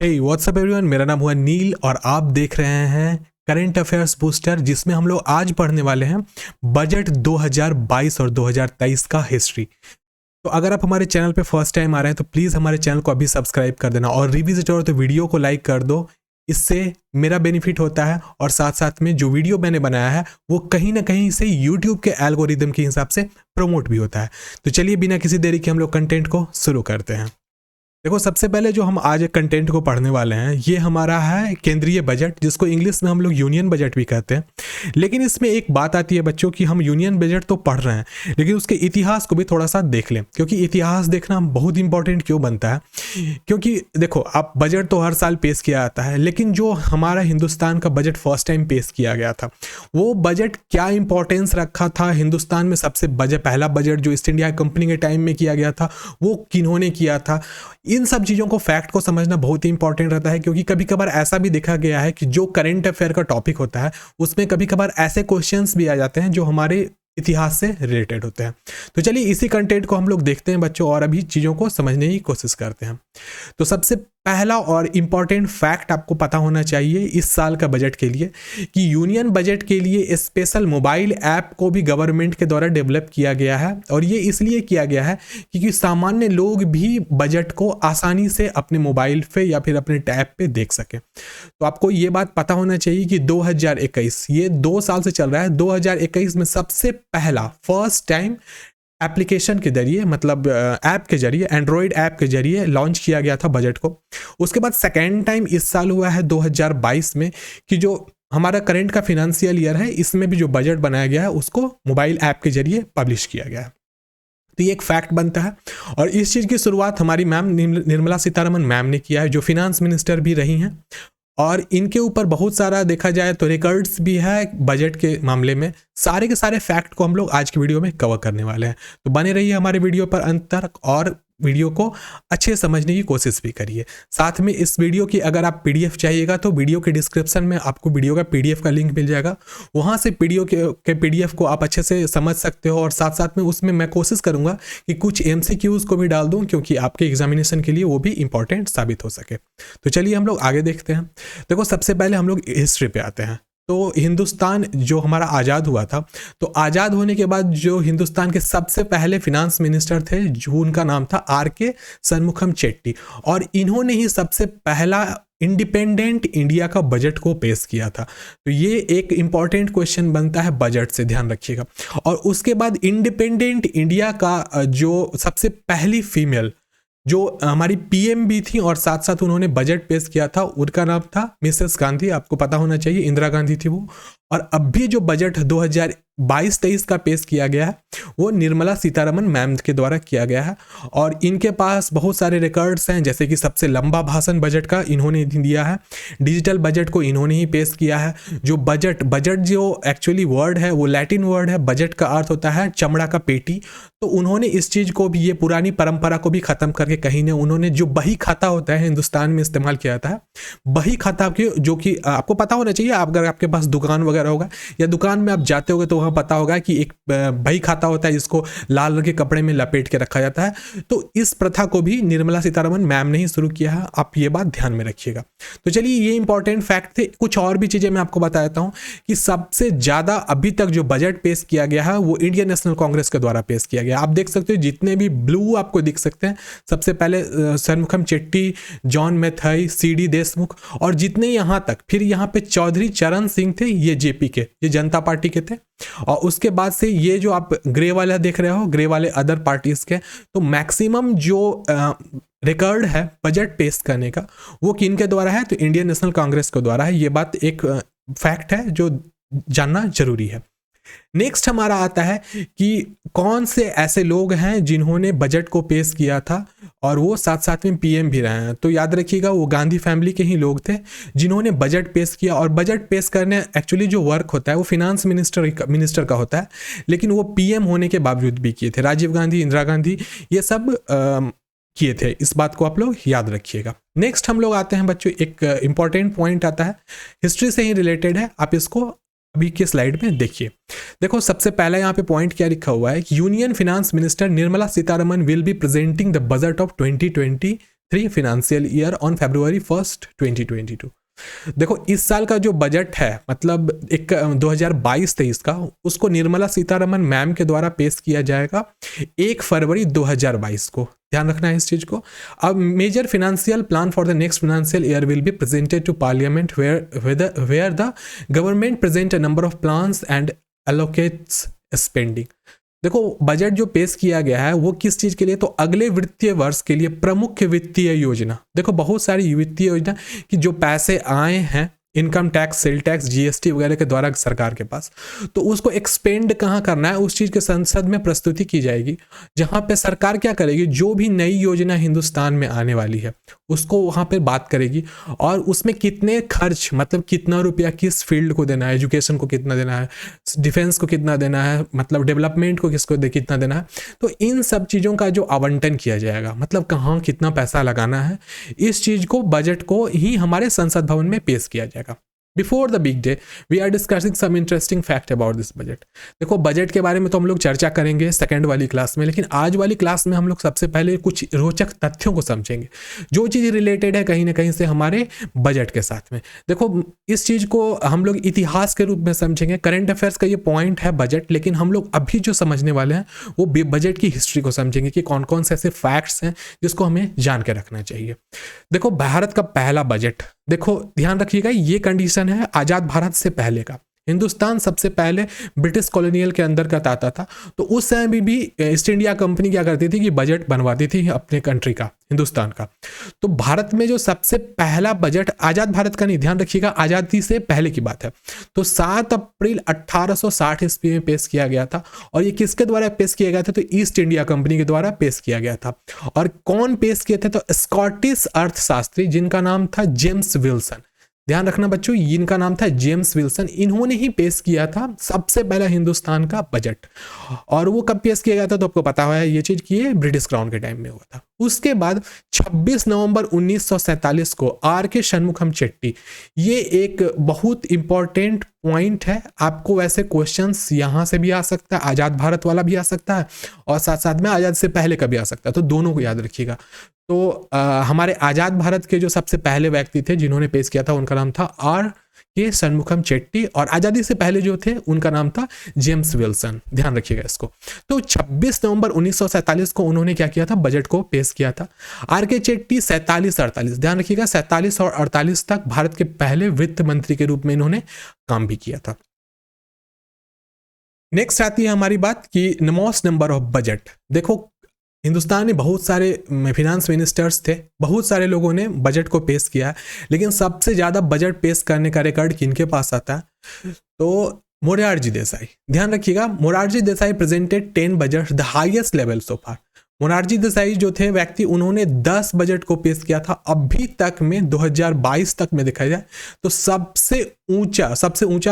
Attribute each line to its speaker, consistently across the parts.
Speaker 1: हे WhatsApp everyone, मेरा नाम हुआ नील और आप देख रहे हैं करंट अफेयर्स बूस्टर, जिसमें हम लोग आज पढ़ने वाले हैं बजट 2022 और 2023 का हिस्ट्री। तो अगर आप हमारे चैनल पे फर्स्ट टाइम आ रहे हैं तो प्लीज़ हमारे चैनल को अभी सब्सक्राइब कर देना और रिविजिट हो तो वीडियो को लाइक कर दो। इससे मेरा बेनिफिट होता है और साथ साथ में जो वीडियो मैंने बनाया है वो कहीं ना कहीं से यूट्यूब के एल्गोरिदम के हिसाब से प्रमोट भी होता है। तो चलिए बिना किसी देरी के हम लोग कंटेंट को शुरू करते हैं। देखो, सबसे पहले जो हम आज कंटेंट को पढ़ने वाले हैं ये हमारा है केंद्रीय बजट, जिसको इंग्लिश में हम लोग यूनियन बजट भी कहते हैं। लेकिन इसमें एक बात आती है बच्चों कि हम यूनियन बजट तो पढ़ रहे हैं लेकिन उसके इतिहास को भी थोड़ा सा देख लें, क्योंकि इतिहास देखना बहुत इंपॉर्टेंट क्यों बनता है। क्योंकि देखो, आप बजट तो हर साल पेश किया जाता है, लेकिन जो हमारा हिंदुस्तान का बजट फर्स्ट टाइम पेश किया गया था वो बजट क्या इंपॉर्टेंस रखा था हिंदुस्तान में। सबसे पहला बजट जो ईस्ट इंडिया कंपनी के टाइम में किया गया था वो किन्होंने किया था, इन सब चीज़ों को फैक्ट को समझना बहुत ही इंपॉर्टेंट रहता है। क्योंकि कभी कभार ऐसा भी देखा गया है कि जो करंट अफेयर का टॉपिक होता है उसमें कभी कभार ऐसे क्वेश्चंस भी आ जाते हैं जो हमारे इतिहास से रिलेटेड होते हैं। तो चलिए इसी कंटेंट को हम लोग देखते हैं बच्चों और अभी चीज़ों को समझने की कोशिश करते हैं। तो सबसे पहला और इम्पॉर्टेंट फैक्ट आपको पता होना चाहिए इस साल का बजट के लिए कि यूनियन बजट के लिए स्पेशल मोबाइल ऐप को भी गवर्नमेंट के द्वारा डेवलप किया गया है। और ये इसलिए किया गया है क्योंकि सामान्य लोग भी बजट को आसानी से अपने मोबाइल पे या फिर अपने टैब पे देख सकें। तो आपको ये बात पता होना चाहिए कि 2021 ये 2 साल से चल रहा है। 2021 में सबसे पहला फर्स्ट टाइम एप्लीकेशन के जरिए, मतलब ऐप के जरिए, एंड्रॉयड ऐप के जरिए लॉन्च किया गया था बजट को। उसके बाद सेकेंड टाइम इस साल हुआ है 2022 में कि जो हमारा करंट का फिनेंशियल ईयर है इसमें भी जो बजट बनाया गया है उसको मोबाइल ऐप के जरिए पब्लिश किया गया है। तो ये एक फैक्ट बनता है और इस चीज़ की शुरुआत हमारी मैम निर्मला सीतारमण मैम ने किया है, जो फिनेंस मिनिस्टर भी रही हैं। और इनके ऊपर बहुत सारा देखा जाए तो रिकॉर्ड्स भी है बजट के मामले में। सारे के सारे फैक्ट को हम लोग आज की वीडियो में कवर करने वाले हैं। तो बने रहिए हमारे वीडियो पर अंत तक और वीडियो को अच्छे समझने की कोशिश भी करिए। साथ में इस वीडियो की अगर आप पीडीएफ चाहिएगा तो वीडियो के डिस्क्रिप्शन में आपको वीडियो का पीडीएफ का लिंक मिल जाएगा, वहाँ से वीडियो के पीडीएफ को आप अच्छे से समझ सकते हो। और साथ साथ में उसमें मैं कोशिश करूँगा कि कुछ एमसीक्यूज़ को भी डाल दूँ, क्योंकि आपके एग्जामिनेशन के लिए वो भी इंपॉर्टेंट साबित हो सके। तो चलिए हम लोग आगे देखते हैं। देखो, सबसे पहले हम लोग हिस्ट्री पे आते हैं। तो हिंदुस्तान जो हमारा आज़ाद हुआ था, तो आज़ाद होने के बाद जो हिंदुस्तान के सबसे पहले फिनांस मिनिस्टर थे जो उनका नाम था आर.के. शनमुखम चेट्टी, और इन्होंने ही सबसे पहला इंडिपेंडेंट इंडिया का बजट को पेश किया था। तो ये एक इंपॉर्टेंट क्वेश्चन बनता है बजट से, ध्यान रखिएगा। और उसके बाद इंडिपेंडेंट इंडिया का जो सबसे पहली फीमेल जो हमारी पीएम भी थी और साथ साथ उन्होंने बजट पेश किया था, उनका नाम था मिसेस गांधी। आपको पता होना चाहिए इंदिरा गांधी थी वो। और अब भी जो बजट 2022-23 का पेश किया गया है वो निर्मला सीतारमण मैम के द्वारा किया गया है। और इनके पास बहुत सारे रिकॉर्ड्स हैं, जैसे कि सबसे लंबा भाषण बजट का इन्होंने दिया है, डिजिटल बजट को इन्होंने ही पेश किया है। जो बजट जो एक्चुअली वर्ड है वो लैटिन वर्ड है, बजट का अर्थ होता है चमड़ा का पेटी। तो उन्होंने इस चीज़ को भी, ये पुरानी परंपरा को भी ख़त्म करके कहीं ने उन्होंने जो बही खाता होता है हिंदुस्तान में इस्तेमाल किया जाता है, बही खाता के, जो कि आपको पता होना चाहिए। अगर आपके पास दुकान वगैरह होगा या दुकान में आप जाते होगे तो वहाँ पता होगा कि एक बही खाता होता है जिसको लाल रंग के कपड़े में लपेट के रखा जाता है। तो इस प्रथा को भी निर्मला सीतारमण मैम ने ही शुरू किया है, आप ये बात ध्यान में रखिएगा। तो चलिए ये इंपॉर्टेंट फैक्ट थे। कुछ और भी चीज़ें मैं आपको बताता हूँ कि सबसे ज़्यादा अभी तक जो बजट पेश किया गया है वो इंडियन नेशनल कांग्रेस के द्वारा पेश किया गया। आप देख सकते हो जितने भी ब्लू आपको दिख सकते हैं, सबसे पहले शनमुखम चेट्टी, जॉन मैथाई, सी.डी. देशमुख, और जितने यहाँ तक, फिर यहाँ पे चौधरी चरण सिंह थे, ये जेपी के, ये जनता पार्टी के थे। और उसके बाद से ये जो आप ग्रे वाला देख रहे हो, ग्रे वाले अदर पार्टीज के। तो मैक्सिमम जो रिकॉर्ड है बजट पेश करने का वो किन के द्वारा है, तो इंडियन नेशनल कांग्रेस के द्वारा है। ये बात एक फैक्ट है जो जानना जरूरी है। नेक्स्ट हमारा आता है कि कौन से ऐसे लोग हैं जिन्होंने बजट को पेश किया था और वो साथ साथ में पीएम भी रहे हैं। तो याद रखिएगा वो गांधी फैमिली के ही लोग थे जिन्होंने बजट पेश किया। और बजट पेश करने एक्चुअली जो वर्क होता है वो फिनांस मिनिस्टर का होता है, लेकिन वो पीएम होने के बावजूद भी किए थे। राजीव गांधी, इंदिरा गांधी, ये सब किए थे। इस बात को आप लोग याद रखिएगा। नेक्स्ट हम लोग आते हैं बच्चों, एक इंपॉर्टेंट पॉइंट आता है, हिस्ट्री से ही रिलेटेड है, आप इसको अभी के स्लाइड में देखिए। देखो, सबसे पहला यहाँ पे पॉइंट क्या लिखा हुआ है कि union finance minister Nirmala Sitharaman will be presenting the budget of 2020 2023 financial year on February 1st 2022। देखो इस साल का जो बजट है मतलब 2022-23 का, उसको निर्मला सीतारमन मैम के द्वारा पेश किया जाएगा 1 फरवरी 2022 को। ध्यान रखना है इस चीज को। अब major financial plan for the next financial year will be presented to parliament where the government present a number of plans and allocates spending. देखो बजट जो पेश किया गया है वो किस चीज के लिए, तो अगले वित्तीय वर्ष के लिए प्रमुख वित्तीय योजना। देखो बहुत सारी वित्तीय योजना कि जो पैसे आए हैं income tax, sale tax, GST वगैरह के द्वारा सरकार के पास, तो उसको एक्सपेंड कहाँ करना है उस चीज़ के संसद में प्रस्तुति की जाएगी, जहाँ पे सरकार क्या करेगी, जो भी नई योजना हिंदुस्तान में आने वाली है उसको वहाँ पे बात करेगी और उसमें कितने खर्च मतलब कितना रुपया किस फील्ड को देना है, एजुकेशन को कितना देना है, डिफेंस को कितना देना है, मतलब डेवलपमेंट को किसको कितना देना है, तो इन सब चीज़ों का जो आवंटन किया जाएगा मतलब कहाँ कितना पैसा लगाना है, इस चीज़ को बजट को ही हमारे संसद भवन में पेश किया जाएगा। Before the big day we are discussing some interesting fact about this budget. देखो बजट के बारे में तो हम लोग चर्चा करेंगे सेकंड वाली क्लास में, लेकिन आज वाली क्लास में हम लोग सबसे पहले कुछ रोचक तथ्यों को समझेंगे जो चीज़ रिलेटेड है कहीं ना कहीं से हमारे बजट के साथ में। देखो इस चीज़ को हम लोग इतिहास के रूप में समझेंगे, करंट अफेयर्स का ये पॉइंट है बजट, लेकिन हम लोग अभी जो समझने वाले हैं वो बजट की हिस्ट्री को समझेंगे कि कौन कौन से ऐसे फैक्ट्स हैं जिसको हमें जान के रखना चाहिए। देखो भारत का पहला बजट, देखो ध्यान रखिएगा ये कंडीशन है आज़ाद भारत से पहले का। हिंदुस्तान सबसे पहले ब्रिटिश कॉलोनियल के अंदर का आता था, तो उस समय भी ईस्ट इंडिया कंपनी क्या करती थी कि बजट बनवाती थी अपने कंट्री का, हिंदुस्तान का। तो भारत में जो सबसे पहला बजट आज़ाद भारत का नहीं, ध्यान रखिएगा आज़ादी से पहले की बात है, तो 7 अप्रैल 1860 ईस्वी में पेश किया गया था। और ये किसके द्वारा पेश किया गया था, तो ईस्ट इंडिया कंपनी के द्वारा पेश किया गया था। और कौन पेश किए थे, तो स्कॉटिश अर्थशास्त्री जिनका नाम था जेम्स विल्सन। ध्यान रखना बच्चों इनका नाम था जेम्स विल्सन, इन्होंने ही पेश किया था सबसे पहला हिंदुस्तान का बजट। और वो कब पेश किया गया था, तो आपको पता है ये चीज की ब्रिटिश क्राउन के टाइम में हुआ था। उसके बाद 26 नवंबर 1947 को आर के शनमुखम चेट्टी, ये एक बहुत इंपॉर्टेंट पॉइंट है, आपको वैसे क्वेश्चंस यहाँ से भी आ सकता है, आज़ाद भारत वाला भी आ सकता है और साथ साथ में आज़ाद से पहले का भी आ सकता है, तो दोनों को याद रखिएगा। तो हमारे आज़ाद भारत के जो सबसे पहले व्यक्ति थे जिन्होंने पेश किया था उनका नाम था आर के शनमुखम चेट्टी, और आज़ादी से पहले जो थे उनका नाम था जेम्स विल्सन। ध्यान रखिएगा इसको। तो 26 नवंबर 1947 को उन्होंने क्या किया था, बजट को पेश किया था। आर के चेट्टी 47-48, ध्यान रखिएगा 47 और 48 तक भारत के पहले वित्त मंत्री के रूप में इन्होंने काम भी किया था। नेक्स्ट आती है हमारी बात कि मोस्ट नंबर ऑफ बजट। देखो हिंदुस्तान में बहुत सारे फिनेंस मिनिस्टर्स थे, बहुत सारे लोगों ने बजट को पेश किया, लेकिन सबसे ज़्यादा बजट पेश करने का रिकॉर्ड किनके पास आता है, तो मोरारजी देसाई। ध्यान रखिएगा Morarji Desai presented 10 budget the highest level so far. Morarji Desai जो थे व्यक्ति, उन्होंने 10 बजट को पेश किया था अभी तक में। 2022 तक में देखा जाए तो सबसे ऊंचा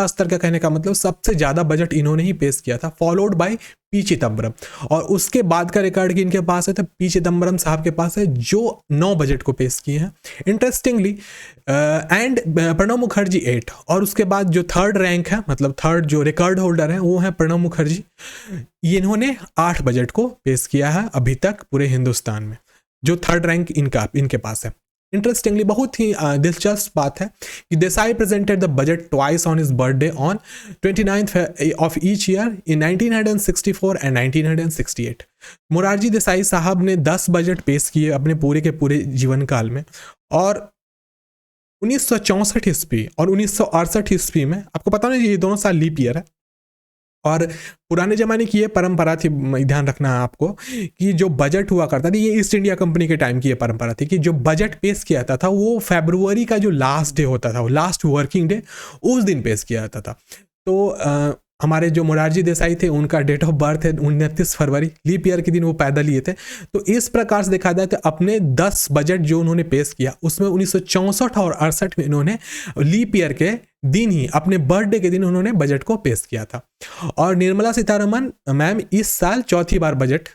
Speaker 1: स्तर का कहने का मतलब सबसे ज़्यादा बजट इन्होंने ही पेश किया था, फॉलोड बाय पी चिदम्बरम। और उसके बाद का रिकॉर्ड किनके पास है, तो पी चिदम्बरम साहब के पास है जो 9 बजट को पेश किए हैं इंटरेस्टिंगली, एंड प्रणब मुखर्जी 8। और उसके बाद जो थर्ड रैंक है, मतलब थर्ड जो रिकॉर्ड होल्डर है वो है प्रणब मुखर्जी, इन्होंने 8 बजट को पेश किया है अभी तक पूरे हिंदुस्तान में, जो थर्ड रैंक इनके पास है। इंटरेस्टिंगली बहुत ही दिलचस्प बात है कि Desai presented the budget twice on his birthday on 29th of each year in 1964 and 1968। Morarji Desai साहब ने 10 बजट पेश किए अपने पूरे के पूरे जीवन काल में, और 1964 ईस्वी और 1968 ईस्वी में, आपको पता नहीं ये दोनों साल लीप ईयर है, और पुराने ज़माने की ये परंपरा थी, ध्यान रखना है आपको, कि जो बजट हुआ करता था, ये ईस्ट इंडिया कंपनी के टाइम की ये परंपरा थी कि जो बजट पेश किया जाता था वो फरवरी का जो लास्ट डे होता था, वो लास्ट वर्किंग डे, उस दिन पेश किया जाता था। तो हमारे जो मोरारजी देसाई थे उनका डेट ऑफ बर्थ है 29 फरवरी, लीप ईयर के दिन वो पैदा लिए थे। तो इस प्रकार से देखा जाए तो अपने 10 बजट जो उन्होंने पेश किया उसमें 1964 और 68 में इन्होंने लीप ईयर के दिन ही, अपने बर्थडे के दिन उन्होंने बजट को पेश किया था। और निर्मला सीतारमन मैम इस साल चौथी बार बजट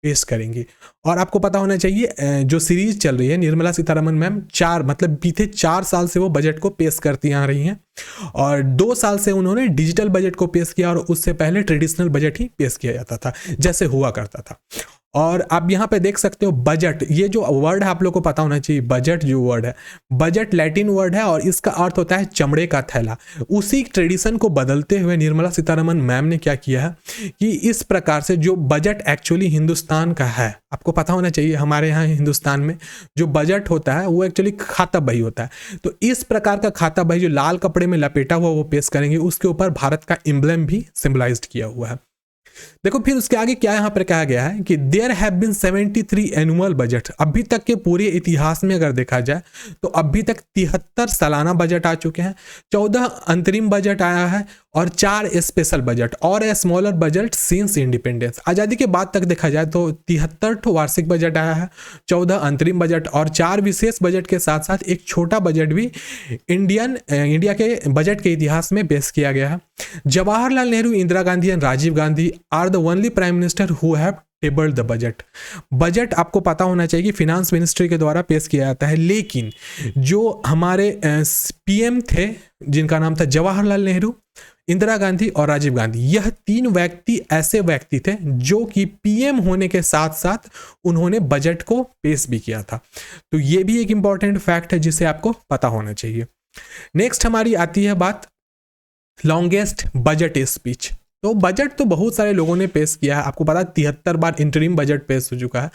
Speaker 1: पेश करेंगी। और आपको पता होना चाहिए जो सीरीज चल रही है निर्मला सीतारमन मैम, बीते 4 साल से वो बजट को पेश करती आ रही हैं, और 2 साल से उन्होंने डिजिटल बजट को पेश किया, और उससे पहले ट्रेडिशनल बजट ही पेश किया जाता था जैसे हुआ करता था। और आप यहाँ पे देख सकते हो बजट, ये जो वर्ड है आप लोग को पता होना चाहिए, बजट जो वर्ड है, बजट लैटिन वर्ड है और इसका अर्थ होता है चमड़े का थैला। उसी ट्रेडिशन को बदलते हुए निर्मला सीतारमण मैम ने क्या किया है कि इस प्रकार से जो बजट एक्चुअली हिंदुस्तान का है, आपको पता होना चाहिए हमारे यहाँ हिंदुस्तान में जो बजट होता है वो एक्चुअली खाता बही होता है। तो इस प्रकार का खाता बही जो लाल कपड़े में लपेटा हुआ वो पेश करेंगे, उसके ऊपर भारत का एम्ब्लेम भी सिंबलाइज्ड किया हुआ है। देखो फिर उसके आगे क्या यहाँ पर कहा गया है कि there have been 73 annual budget. अभी तक के पूरे इतिहास में अगर देखा जाए तो अभी तक 73 सालाना बजट आ चुके हैं, 14 अंतरिम बजट आया है और 4 स्पेशल बजट और a smaller budget since independence. आज़ादी के बाद तक देखा जाए तो 73 वार्षिक बजट आया है, 14 अंतरिम बजट और 4 विशेष बजट के साथ साथ एक छोटा बजट भी इंडिया के बजट के इतिहास में पेश किया गया है। Jawaharlal Nehru, Indira Gandhi and Rajiv Gandhi are the only prime minister who have tabled the budget. Budget आपको पता होना चाहिए कि फिनांस मिनिस्ट्री के द्वारा पेश किया जाता है, लेकिन जो हमारे पीएम थे जिनका नाम था जवाहरलाल नेहरू, इंदिरा गांधी और राजीव गांधी, यह 3 व्यक्ति ऐसे व्यक्ति थे जो कि पीएम होने के साथ साथ उन्होंने बजट को पेश भी किया था। तो ये भी एक इंपॉर्टेंट फैक्ट है जिसे आपको पता होना चाहिए। नेक्स्ट हमारी आती है बात लॉन्गेस्ट बजट स्पीच। तो बजट तो बहुत सारे लोगों ने पेश किया है, आपको पता है 73 बार इंटरिम बजट पेश हो चुका है।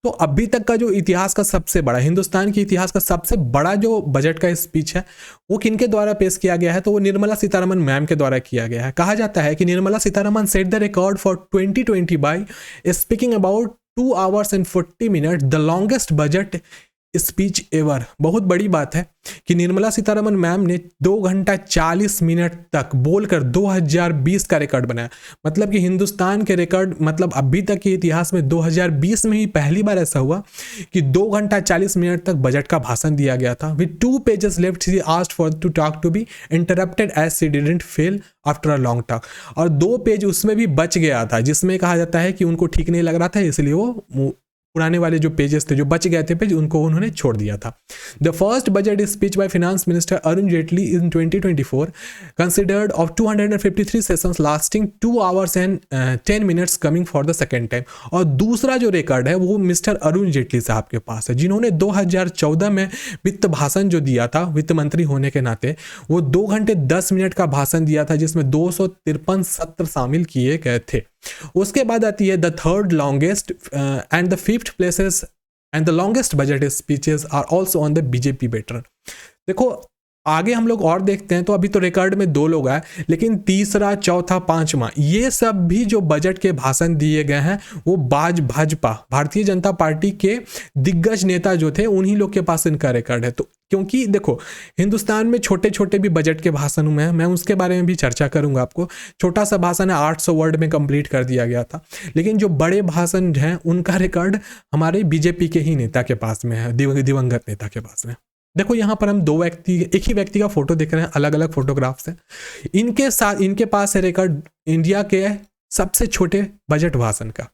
Speaker 1: तो अभी तक का जो इतिहास का सबसे बड़ा, हिंदुस्तान के इतिहास का सबसे बड़ा जो बजट का स्पीच है वो किनके द्वारा पेश किया गया है, तो वो निर्मला सीतारमण मैम के द्वारा किया गया है। कहा जाता है कि Nirmala Sitharaman set the record for 2020 by speaking about 2 hours and 40 minutes, the longest budget speech ever. बहुत बड़ी बात है कि निर्मला सीतारमण मैम ने 2 घंटा 40 मिनट तक बोलकर 2020 का रिकॉर्ड बनाया। मतलब कि हिंदुस्तान के रिकॉर्ड, मतलब अभी तक के इतिहास में 2020 में ही पहली बार ऐसा हुआ कि 2 घंटा 40 मिनट तक बजट का भाषण दिया गया था। With 2 pages left she asked for to talk to be interrupted as she didn't fail after a long talk. और 2 पेज उसमें भी बच गया था जिसमें कहा जाता है कि उनको ठीक नहीं लग रहा था, इसलिए वो पुराने वाले जो पेजेस थे जो बच गए थे पेज उनको उन्होंने छोड़ दिया था। The first budget speech bye finance minister Arun Jaitley in 2024 considered of 253 sessions lasting 2 hours and 10 minutes coming for the second time. और दूसरा जो रिकॉर्ड है वो मिस्टर अरुण जेटली साहब के पास है, जिन्होंने 2014 में वित्त भाषण जो दिया था वित्त मंत्री होने के नाते, वो 2 घंटे 10 मिनट का भाषण दिया था जिसमें 253 सत्र शामिल किए गए थे। उसके बाद आती है the third longest and the 5th places and the longest budget speeches are also on the BJP veteran. देखो आगे हम लोग और देखते हैं, तो अभी तो रिकॉर्ड में 2 लोग आए, लेकिन तीसरा, चौथा, 5वां ये सब भी जो बजट के भाषण दिए गए हैं वो भाजपा भारतीय जनता पार्टी के दिग्गज नेता जो थे उन्हीं लोग के पास इनका रिकॉर्ड है। तो क्योंकि देखो हिंदुस्तान में छोटे छोटे भी बजट के भाषण में मैं उसके बारे में भी चर्चा करूंगा आपको। छोटा सा भाषण है 800 वर्ड में कंप्लीट कर दिया गया था, लेकिन जो बड़े भाषण हैं उनका रिकॉर्ड हमारे बीजेपी के ही नेता के पास में है, दिवंगत नेता के पास में। देखो यहाँ पर हम 2 व्यक्ति, एक ही व्यक्ति का फोटो देख रहे हैं, अलग अलग फोटोग्राफ्स हैं। इनके साथ इनके पास है रिकॉर्ड इंडिया के सबसे छोटे बजट भाषण का।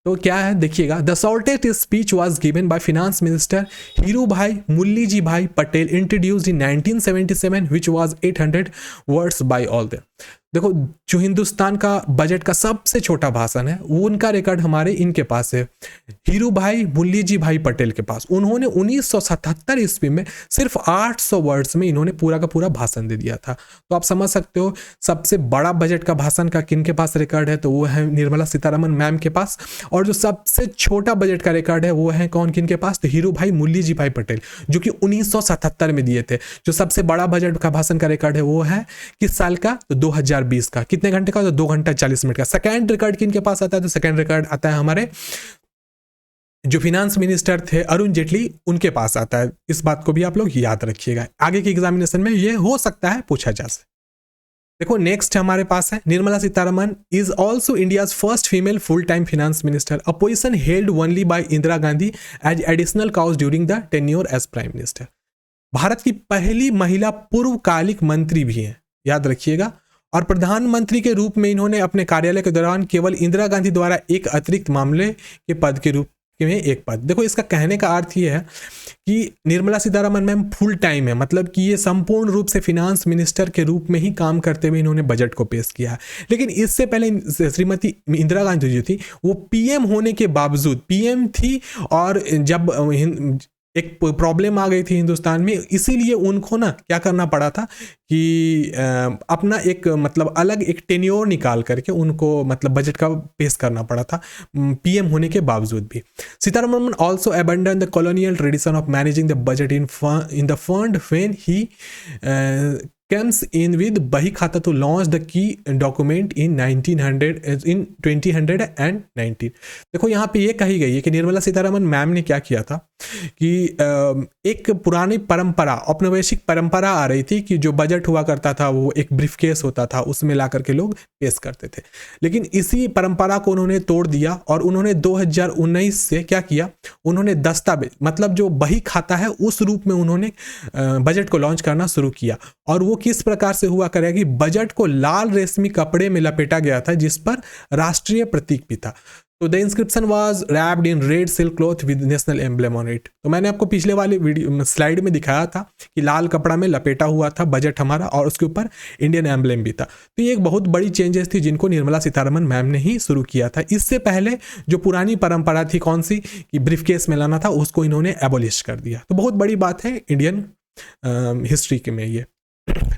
Speaker 1: तो क्या है देखिएगा, the shortest speech was given by finance minister Hirubhai Muljibhai Patel introduced in 1977 which was 800 words by all them. देखो जो हिंदुस्तान का बजट का सबसे छोटा भाषण है वो उनका रिकॉर्ड हमारे इनके पास है, हीरू भाई मुल्ली जी भाई पटेल के पास। उन्होंने 1977 ईस्वी में सिर्फ 800 वर्ड्स में इन्होंने पूरा का पूरा भाषण दे दिया था। तो आप समझ सकते हो सबसे बड़ा बजट का भाषण का किन के पास रिकॉर्ड है, तो वो है निर्मला सीतारमण मैम के पास। और जो सबसे छोटा बजट का रिकॉर्ड है वो है कौन किन के पास, तो हीरू भाई मुल्ली जी भाई पटेल जो कि 1977 में दिए थे। जो सबसे बड़ा बजट का भाषण का रिकॉर्ड है वो है किस साल का, तो 2020 का। कितने घंटे का, तो 2 घंटा 40 मिनट का। सेकंड रिकॉर्ड किन के पास आता है, तो सेकंड रिकॉर्ड आता है हमारे जो फिनांस मिनिस्टर थे अरुण जेटली उनके पास आता है। इस बात को भी आप लोग याद रखिएगा, आगे के एग्जामिनेशन में ये हो सकता है पूछा जा सके। देखो नेक्स्ट हमारे पास है Nirmala Sitharaman is also India's first female full time finance minister, a position held only by Indira Gandhi as additional cause during the tenure as prime minister. Bharat की पहली महिला पूर्वकालिक मंत्री भी हैं, याद रखिएगा। और प्रधानमंत्री के रूप में इन्होंने अपने कार्यालय के दौरान केवल इंदिरा गांधी द्वारा एक अतिरिक्त मामले के पद के रूप में एक पद। देखो इसका कहने का अर्थ ये है कि Nirmala Sitharaman ma'am full time है, मतलब कि ये संपूर्ण रूप से फिनांस मिनिस्टर के रूप में ही काम करते हुए इन्होंने बजट को पेश किया है। लेकिन इससे पहले श्रीमती इंदिरा गांधी जी थी, वो पीएम होने के बावजूद पीएम थी, और जब एक प्रॉब्लम आ गई थी हिंदुस्तान में, इसीलिए उनको ना क्या करना पड़ा था कि अपना एक मतलब अलग एक टेन्योर निकाल करके उनको मतलब बजट का पेश करना पड़ा था पीएम होने के बावजूद भी। Sitharaman also abandon the colonial tradition of managing the budget in the fund when he comes in with बही खाता to launch the key document in 2019। देखो यहाँ पे ये कही गई है कि निर्मला सीतारमन मैम ने क्या किया था कि एक पुरानी परंपरा, औपनिवेशिक परंपरा आ रही थी कि जो बजट हुआ करता था वो एक ब्रीफकेस होता था, उसमें ला करके लोग पेश करते थे। लेकिन इसी परंपरा को उन्होंने तोड़ दिया और उन्होंने 2019 से क्या किया, उन्होंने दस्तावेज मतलब जो बही खाता है उस रूप में उन्होंने बजट को लॉन्च करना शुरू किया। और वो किस प्रकार से हुआ करेगा कि बजट को लाल रेशमी कपड़े में लपेटा गया था जिस पर राष्ट्रीय प्रतीक भी था। तो the inscription was wrapped in red silk cloth with national emblem on it. तो मैंने आपको पिछले वाले वीडियो स्लाइड में दिखाया था कि लाल कपड़ा में लपेटा हुआ था बजट हमारा और उसके ऊपर इंडियन एम्ब्लेम भी था। तो ये एक बहुत बड़ी चेंजेस थी जिनको निर्मला सीतारमन मैम ने ही शुरू किया था। इससे पहले जो पुरानी परंपरा थी कौन सी कि ब्रीफकेस में लाना था, उसको इन्होंने एबोलिश कर दिया। तो बहुत बड़ी बात है इंडियन हिस्ट्री के में ये।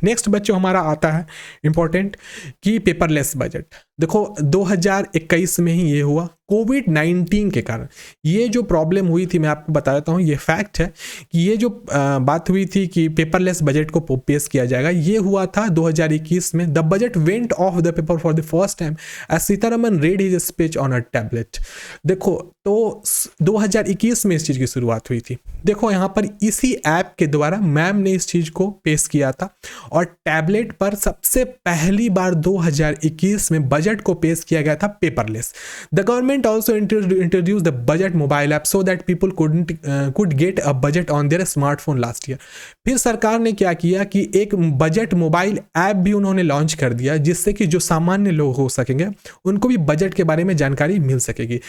Speaker 1: नेक्स्ट बच्चों हमारा आता है इंपॉर्टेंट कि पेपरलेस बजट। देखो 2021 में ही ये हुआ कोविड-19 के कारण। ये जो प्रॉब्लम हुई थी मैं आपको बताता हूँ, ये फैक्ट है कि ये जो बात हुई थी कि पेपरलेस बजट को पेश किया जाएगा, ये हुआ था 2021 में। The budget went off the paper for the first time as Sitharaman read his speech on a tablet. देखो तो 2021 में इस चीज़ की शुरुआत हुई थी। देखो यहाँ पर इसी ऐप के द्वारा मैम ने इस चीज़ को पेश किया था और टैबलेट पर सबसे पहली बार 2021 में बजट को पेश किया गया था paperless. The government also introduced the budget mobile app so that people could get a budget on their smartphone last year। फिर सरकार ने क्या किया कि एक बजट मोबाइल ऐप भी उन्होंने लॉन्च कर दिया जिससे कि जो सामान्य लोग हो सकेंगे उनको भी बजट के बारे में जानकारी मिल सकेगी।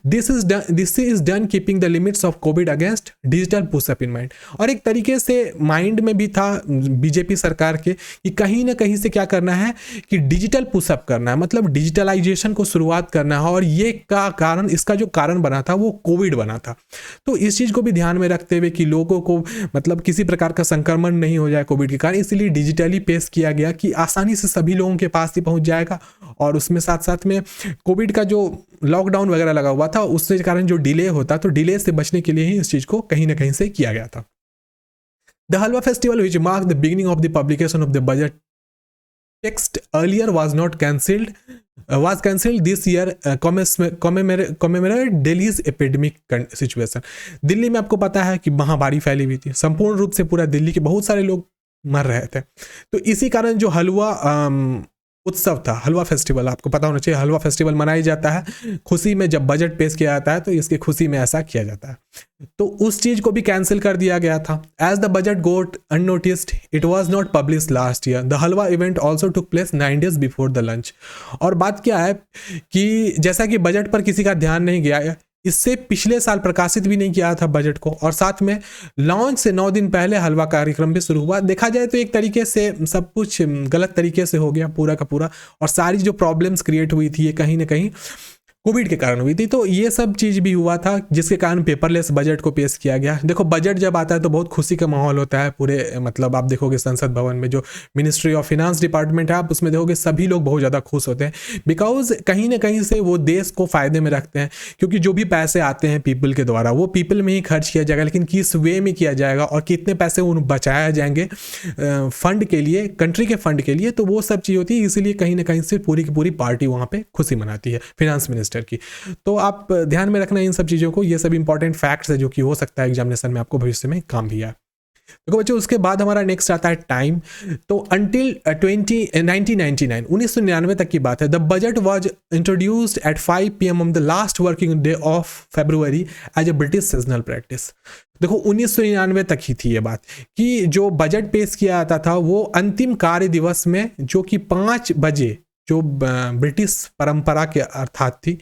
Speaker 1: This is done keeping the limits of covid against digital push up in mind. और एक तरीके से माइंड में भी था बीजेपी सरकार के कि कहीं ना कहीं से क्या करना है कि डिजिटल पुशअप करना है, मतलब डिजिटलाइजेशन को शुरुआत करना है। और ये का कारण, इसका जो कारण बना था वो कोविड बना था। तो इस चीज़ को भी ध्यान में रखते हुए कि लोगों को मतलब किसी प्रकार का संक्रमण नहीं हो जाए कोविड के कारण, इसलिए डिजिटली पेश किया गया कि आसानी से सभी लोगों के पास ही पहुंच जाएगा। और उसमें साथ साथ में कोविड का जो लॉकडाउन वगैरह लगा हुआ था उसके कारण जो डिले होता, तो डिले से बचने के लिए ही इस चीज़ को कहीं ना कहीं से किया गया था। The halwa festival which mark the beginning of the publication of the budget text earlier was cancelled this year commemorate Delhi's epidemic situation। Delhi में आपको पता है कि महामारी फैली हुई थी, संपूर्ण रूप से पूरा दिल्ली के बहुत सारे लोग मर रहे थे। तो इसी कारण जो हलवा उत्सव था, हलवा फेस्टिवल, आपको पता होना चाहिए हलवा फेस्टिवल मनाया जाता है खुशी में। जब बजट पेश किया जाता है तो इसकी खुशी में ऐसा किया जाता है। तो उस चीज को भी कैंसिल कर दिया गया था। As the budget got unnoticed it was not publish last year. The halwa event also took place 9 days before the lunch. और बात क्या है कि जैसा कि बजट पर किसी का ध्यान नहीं गया, इससे पिछले साल प्रकाशित भी नहीं किया था बजट को, और साथ में लॉन्च से 9 दिन पहले हलवा कार्यक्रम भी शुरू हुआ। देखा जाए तो एक तरीके से सब कुछ गलत तरीके से हो गया पूरा का पूरा, और सारी जो प्रॉब्लम्स क्रिएट हुई थी ये कहीं ना कहीं कोविड के कारण हुई थी। तो ये सब चीज़ भी हुआ था जिसके कारण पेपरलेस बजट को पेश किया गया। देखो बजट जब आता है तो बहुत खुशी का माहौल होता है पूरे, मतलब आप देखोगे संसद भवन में जो मिनिस्ट्री ऑफ फिनांस डिपार्टमेंट है, आप उसमें देखोगे सभी लोग बहुत ज़्यादा खुश होते हैं, बिकॉज कहीं ना कहीं से वो देश को फ़ायदे में रखते हैं। क्योंकि जो भी पैसे आते हैं पीपल के द्वारा वो पीपल में ही खर्च किया जाएगा, लेकिन किस वे में किया जाएगा और कितने पैसे उन बचाया जाएंगे फंड के लिए, कंट्री के फंड के लिए, तो वो सब चीज़ होती है। इसीलिए कहीं ना कहीं से पूरी की पूरी पार्टी वहाँ पर खुशी मनाती है फिनांस मिनिस्टर की। तो आप ध्यान में रखना इन सब चीज़ों को, ये सब इंपॉर्टेंट फैक्ट्स है जो कि हो सकता है एग्जामिनेशन में आपको भविष्य में काम भी आए। देखो बच्चों उसके बाद हमारा नेक्स्ट आता है टाइम। तो अंटिल 1999 तक की बात है। The budget was introduced at 5 PM on the last working day of February as a British seasonal practice. देखो 1999 तक ही थी ये बात कि जो बजट पेश किया जाता था वो अंतिम कार्य दिवस में, जो कि 5 बजे जो ब्रिटिश परंपरा के अर्थात थी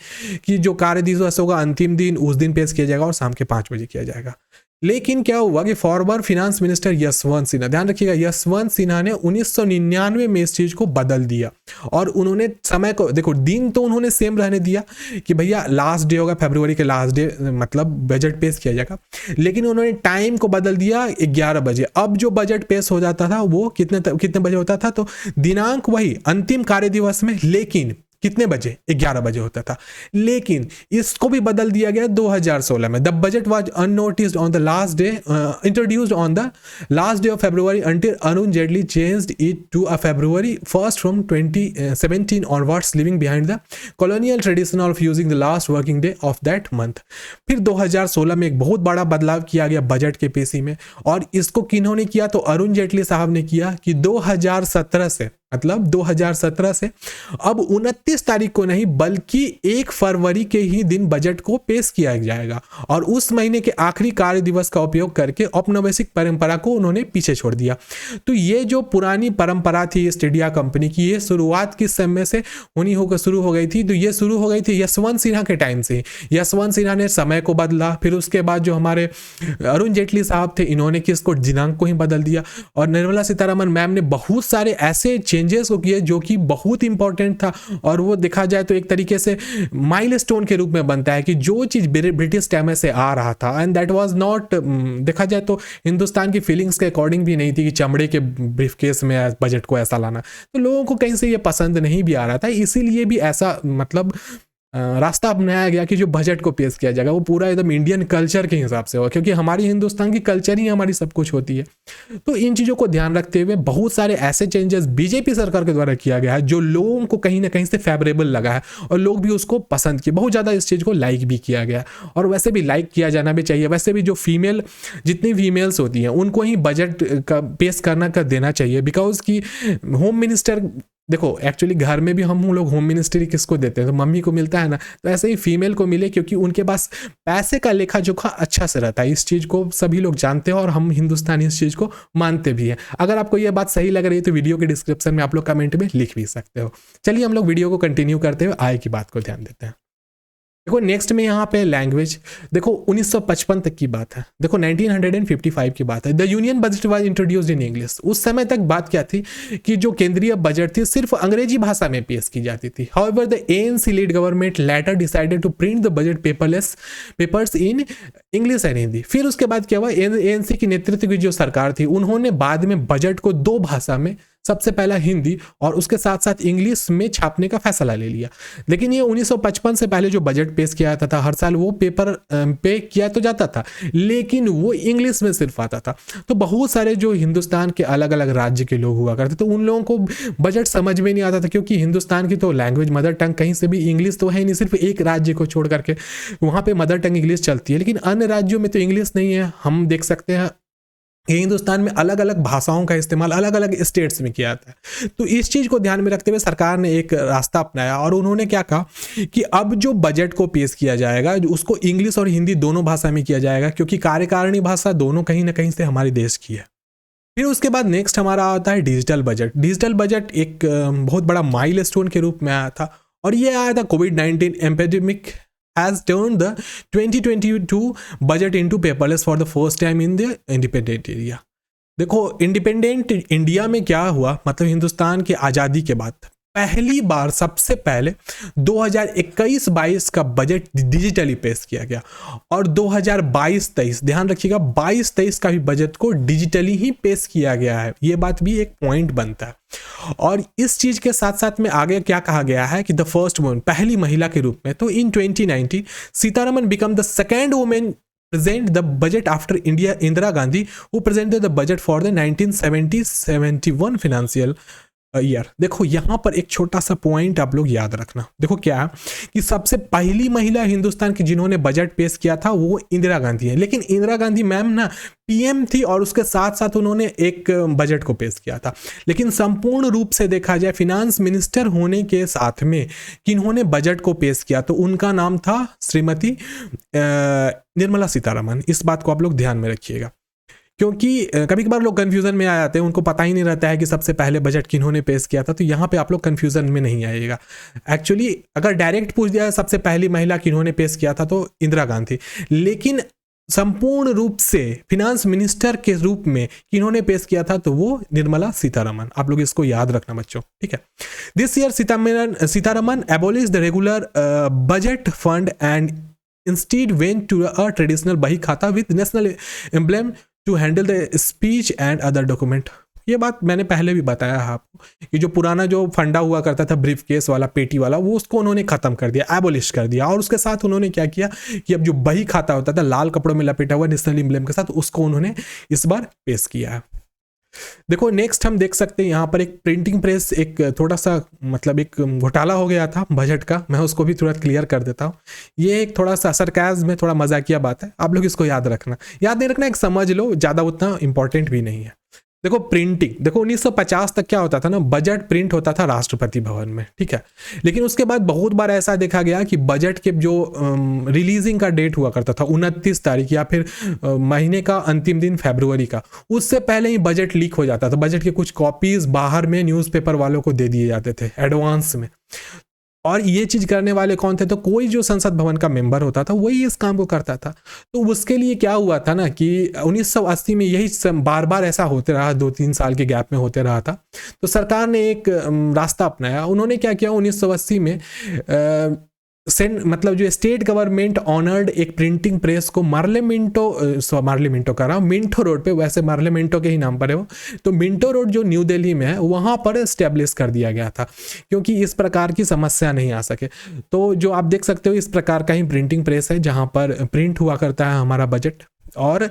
Speaker 1: कि जो कार्य दिवस होगा अंतिम दिन उस दिन पेश किया जाएगा और शाम के 5 बजे किया जाएगा। लेकिन क्या हुआ कि farmer finance minister Yashwant Sinha, ध्यान रखिएगा, यशवंत सिन्हा ने 1999 में इस चीज को बदल दिया और उन्होंने समय को, देखो दिन तो उन्होंने सेम रहने दिया कि भैया लास्ट डे होगा फरवरी के लास्ट डे, मतलब बजट पेश किया जाएगा, लेकिन उन्होंने टाइम को बदल दिया 11 बजे। अब जो बजट पेश हो जाता था वो कितने बजे होता था, तो दिनांक वही अंतिम कार्य दिवस में, लेकिन कितने बजे, 11 बजे होता था। लेकिन इसको भी बदल दिया गया 2016 में। The budget was unnoticed on the last day, introduced on the last day of February until Arun Jaitley changed it to a February 1 from 2017 onwards, living behind the colonial tradition of using the last working day of that month. फिर 2016 में एक बहुत बड़ा बदलाव किया गया budget के पेशी में, और इसको किन्होंने किया, तो अरुण जेटली साहब ने किया कि 2017 से, मतलब 2017 से अब 29 तारीख को नहीं बल्कि 1 फरवरी के ही दिन बजट को पेश किया जाएगा, और उस महीने के आखिरी कार्य दिवस का उपयोग करके औपनिवेशिक परंपरा को उन्होंने पीछे छोड़ दिया। तो ये जो पुरानी परंपरा थी ईस्ट इंडिया कंपनी की, ये शुरुआत किस समय से उन्हीं होकर शुरू हो गई थी, तो ये शुरू हो गई थी यशवंत सिन्हा के टाइम से। यशवंत सिन्हा ने समय को बदला, फिर उसके बाद जो हमारे अरुण जेटली साहब थे इन्होंने किसको, दिनांक को ही बदल दिया, और निर्मला सीतारमण मैम ने बहुत सारे ऐसे चेंजेस को किए जो कि बहुत इंपॉर्टेंट था, और वो देखा जाए तो एक तरीके से माइलस्टोन के रूप में बनता है कि जो चीज ब्रिटिश टाइम से आ रहा था, एंड दैट वाज नॉट, देखा जाए तो हिंदुस्तान की फीलिंग्स के अकॉर्डिंग भी नहीं थी कि चमड़े के ब्रीफकेस में बजट को ऐसा लाना, तो लोगों को कहीं से ये पसंद नहीं भी आ रहा था, इसीलिए भी ऐसा मतलब रास्ता अपनाया गया कि जो बजट को पेश किया जाएगा वो पूरा एकदम इंडियन कल्चर के हिसाब से हो, क्योंकि हमारी हिंदुस्तान की कल्चर ही हमारी सब कुछ होती है। तो इन चीज़ों को ध्यान रखते हुए बहुत सारे ऐसे चेंजेस बीजेपी सरकार के द्वारा किया गया है जो लोगों को कहीं ना कहीं से फेवरेबल लगा है, और लोग भी उसको पसंद किए, बहुत ज़्यादा इस चीज़ को लाइक भी किया गया, और वैसे भी लाइक किया जाना भी चाहिए। वैसे भी जो फीमेल, जितनी फीमेल्स होती हैं उनको ही बजट का पेश करना कर देना चाहिए, बिकॉज कि होम मिनिस्टर, देखो एक्चुअली घर में भी हम लोग होम मिनिस्ट्री किसको देते हैं, तो मम्मी को मिलता है ना, तो ऐसे ही फीमेल को मिले, क्योंकि उनके पास पैसे का लेखा जोखा अच्छा से रहता है। इस चीज़ को सभी लोग जानते हैं और हम हिंदुस्तानी इस चीज़ को मानते भी हैं। अगर आपको यह बात सही लग रही है तो वीडियो के डिस्क्रिप्शन में आप लोग कमेंट में लिख भी सकते हो। चलिए हम लोग वीडियो को कंटिन्यू करते हुए आय की बात को ध्यान देते हैं। देखो नेक्स्ट में यहाँ पे लैंग्वेज, देखो 1955 तक की बात है, देखो 1955 की बात है। The union budget was introduced in English. उस समय तक बात क्या थी कि जो केंद्रीय बजट थी सिर्फ अंग्रेजी भाषा में पेश की जाती थी। However the ANC lead government later decided to print the budget papers in English and Hindi. फिर उसके बाद क्या हुआ, एएनसी की नेतृत्व की जो सरकार थी उन्होंने बाद में बजट को 2 भाषा में, सबसे पहला हिंदी और उसके साथ साथ इंग्लिश में छापने का फैसला ले लिया। लेकिन ये 1955 से पहले जो बजट पेश किया जाता था हर साल, वो पेपर पे किया तो जाता था लेकिन वो इंग्लिश में सिर्फ आता था। तो बहुत सारे जो हिंदुस्तान के अलग अलग राज्य के लोग हुआ करते, तो उन लोगों को बजट समझ में नहीं आता था, क्योंकि हिंदुस्तान की तो लैंग्वेज मदर टंग कहीं से भी इंग्लिश तो है नहीं, सिर्फ एक राज्य को छोड़ करके वहाँ पे मदर टंग इंग्लिश चलती है, लेकिन अन्य राज्यों में तो इंग्लिश नहीं है। हम देख सकते हैं हिंदुस्तान में अलग अलग भाषाओं का इस्तेमाल अलग अलग स्टेट्स में किया जाता है। तो इस चीज़ को ध्यान में रखते हुए सरकार ने एक रास्ता अपनाया और उन्होंने क्या कहा कि अब जो बजट को पेश किया जाएगा उसको इंग्लिश और हिंदी दोनों भाषा में किया जाएगा, क्योंकि कार्यकारिणी भाषा दोनों कहीं ना कहीं से हमारे देश की है। फिर उसके बाद नेक्स्ट हमारा आता है डिजिटल बजट। डिजिटल बजट एक बहुत बड़ा माइलस्टोन के रूप में आया था, और ये आया था कोविड-19 epidemic has turned the 2022 budget into paperless for the first time in the independent area। देखो इंडिपेंडेंट इंडिया में क्या हुआ, मतलब हिंदुस्तान की आज़ादी के बाद पहली बार सबसे पहले 2021-22 का बजट डिजिटली पेश किया गया, और 2022-23 ध्यान रखिएगा 22-23 का भी बजट को डिजिटली ही पेश किया गया है। ये बात भी एक पॉइंट बनता है। और इस चीज के साथ साथ में आगे क्या कहा गया है कि द फर्स्ट वुमन, पहली महिला के रूप में, तो इन 2019 Sitharaman become the second women present the budget after Indira Gandhi who presented the budget for the 1970-71 financial year. देखो यहाँ पर एक छोटा सा पॉइंट आप लोग याद रखना। देखो क्या कि सबसे पहली महिला हिंदुस्तान की जिन्होंने बजट पेश किया था वो इंदिरा गांधी है, लेकिन इंदिरा गांधी मैम ना पीएम थी और उसके साथ साथ उन्होंने एक बजट को पेश किया था। लेकिन संपूर्ण रूप से देखा जाए फिनांस मिनिस्टर होने के साथ में किन्होंने बजट को पेश किया, तो उनका नाम था श्रीमती निर्मला सीतारमण। इस बात को आप लोग ध्यान में रखिएगा। क्योंकि कभी कभार लोग कन्फ्यूजन में आ जाते हैं, उनको पता ही नहीं रहता है कि सबसे पहले बजट किन्होंने पेश किया था। तो यहाँ पे आप लोग कन्फ्यूजन में नहीं आइएगा। एक्चुअली अगर डायरेक्ट पूछ दिया सबसे पहली महिला किन्होंने पेश किया था तो इंदिरा गांधी, लेकिन संपूर्ण रूप से फिनांस मिनिस्टर के रूप में किन्होंने पेश किया था तो वो निर्मला सीतारमन। आप लोग इसको याद रखना बच्चों, ठीक है। This year Sitharaman abolish the regular budget fund and instead went to a traditional bahi khata with national emblem to handle the speech and other document. ये बात मैंने पहले भी बताया है आपको कि जो पुराना जो फंडा हुआ करता था ब्रीफ केस वाला, पेटी वाला, वो उसको उन्होंने खत्म कर दिया, एबोलिश कर दिया। और उसके साथ उन्होंने क्या किया कि अब जो बही खाता होता था लाल कपड़ों में लपेटा हुआ नेशनल एम्ब्लेम के साथ, उसको उन्होंने इस बार पेश किया है। देखो नेक्स्ट हम देख सकते हैं यहाँ पर एक प्रिंटिंग प्रेस, एक थोड़ा सा मतलब एक घोटाला हो गया था बजट का, मैं उसको भी तुरंत क्लियर कर देता हूँ। ये एक थोड़ा सा सरकाज़ में थोड़ा मजाकिया बात है, आप लोग इसको याद रखना, याद नहीं रखना, एक समझ लो, ज़्यादा उतना इंपॉर्टेंट भी नहीं है। देखो प्रिंटिंग, देखो 1950 तक क्या होता था ना, बजट प्रिंट होता था राष्ट्रपति भवन में, ठीक है। लेकिन उसके बाद बहुत बार ऐसा देखा गया कि बजट के जो रिलीजिंग का डेट हुआ करता था 29 तारीख या फिर महीने का अंतिम दिन फरवरी का, उससे पहले ही बजट लीक हो जाता था। बजट के कुछ कॉपीज बाहर में न्यूज़पेपर वालों को दे दिए जाते थे एडवांस में। और ये चीज करने वाले कौन थे, तो कोई जो संसद भवन का मेंबर होता था वही इस काम को करता था। तो उसके लिए क्या हुआ था ना कि 1980 में यही बार बार ऐसा होते रहा, 2-3 साल के गैप में होते रहा था। तो सरकार ने एक रास्ता अपनाया, उन्होंने क्या किया 1980 में मतलब जो स्टेट गवर्नमेंट ऑनर्ड एक प्रिंटिंग प्रेस को मिंटो रोड पे, वैसे मिंटो के ही नाम पर है वो, तो मिंटो रोड जो न्यू दिल्ली में है वहाँ पर एस्टेब्लिश कर दिया गया था, क्योंकि इस प्रकार की समस्या नहीं आ सके। तो जो आप देख सकते हो इस प्रकार का ही प्रिंटिंग प्रेस है जहाँ पर प्रिंट हुआ करता है हमारा बजट। और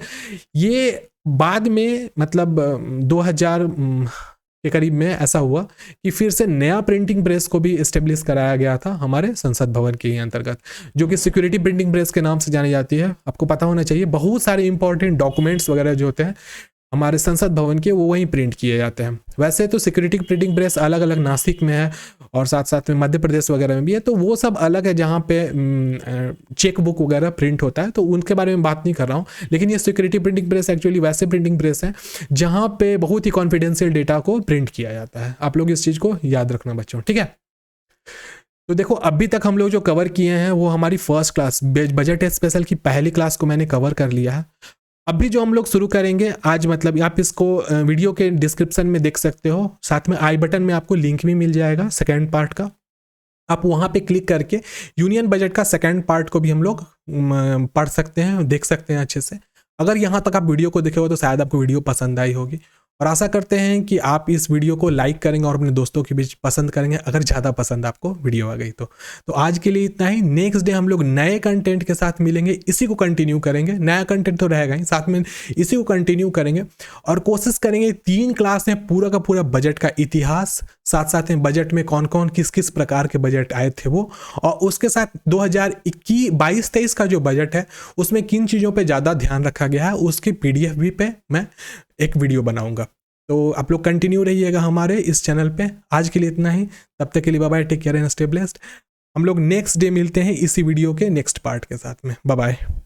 Speaker 1: ये बाद में मतलब 2000 के करीब में ऐसा हुआ कि फिर से नया प्रिंटिंग प्रेस को भी एस्टेब्लिश कराया गया था हमारे संसद भवन के ही अंतर्गत, जो कि सिक्योरिटी प्रिंटिंग प्रेस के नाम से जानी जाती है। आपको पता होना चाहिए बहुत सारे इंपॉर्टेंट डॉक्यूमेंट्स वगैरह जो होते हैं हमारे संसद भवन के वो वहीं प्रिंट किए जाते हैं। वैसे तो सिक्योरिटी प्रिंटिंग प्रेस अलग अलग नासिक में है और साथ साथ में मध्य प्रदेश वगैरह में भी है, तो वो सब अलग है जहाँ पे चेक बुक वगैरह प्रिंट होता है, तो उनके बारे में बात नहीं कर रहा हूँ। लेकिन ये सिक्योरिटी प्रिंटिंग प्रेस एक्चुअली वैसे प्रिंटिंग प्रेस है जहाँ पे बहुत ही कॉन्फिडेंशियल डेटा को प्रिंट किया जाता है। आप लोग इस चीज़ को याद रखना बच्चों, ठीक है। तो देखो अभी तक हम लोग जो कवर किए हैं वो हमारी फर्स्ट क्लास बजट स्पेशल की पहली क्लास को मैंने कवर कर लिया है। अभी जो हम लोग शुरू करेंगे आज, मतलब आप इसको वीडियो के डिस्क्रिप्शन में देख सकते हो, साथ में आई बटन में आपको लिंक भी मिल जाएगा सेकेंड पार्ट का। आप वहाँ पे क्लिक करके यूनियन बजट का सेकेंड पार्ट को भी हम लोग पढ़ सकते हैं, देख सकते हैं अच्छे से। अगर यहाँ तक आप वीडियो को देखे हो तो शायद आपको वीडियो पसंद आई होगी, और आशा करते हैं कि आप इस वीडियो को लाइक करेंगे और अपने दोस्तों के बीच पसंद करेंगे अगर ज़्यादा पसंद आपको वीडियो आ गई तो आज के लिए इतना ही। नेक्स्ट डे हम लोग नए कंटेंट के साथ मिलेंगे, इसी को कंटिन्यू करेंगे। नया कंटेंट तो रहेगा ही, साथ में इसी को कंटिन्यू करेंगे और कोशिश करेंगे 3 क्लास में पूरा का पूरा बजट का इतिहास, साथ साथ में बजट में कौन कौन किस किस प्रकार के बजट आए थे वो, और उसके साथ 2022-23 का जो बजट है उसमें किन चीज़ों पे ज़्यादा ध्यान रखा गया है उसकी PDF भी पे मैं एक वीडियो बनाऊंगा। तो आप लोग कंटिन्यू रहिएगा हमारे इस चैनल पे। आज के लिए इतना ही, तब तक के लिए bye bye, take care and stay blessed. हम लोग नेक्स्ट डे मिलते हैं इसी वीडियो के नेक्स्ट पार्ट के साथ में। Bye bye.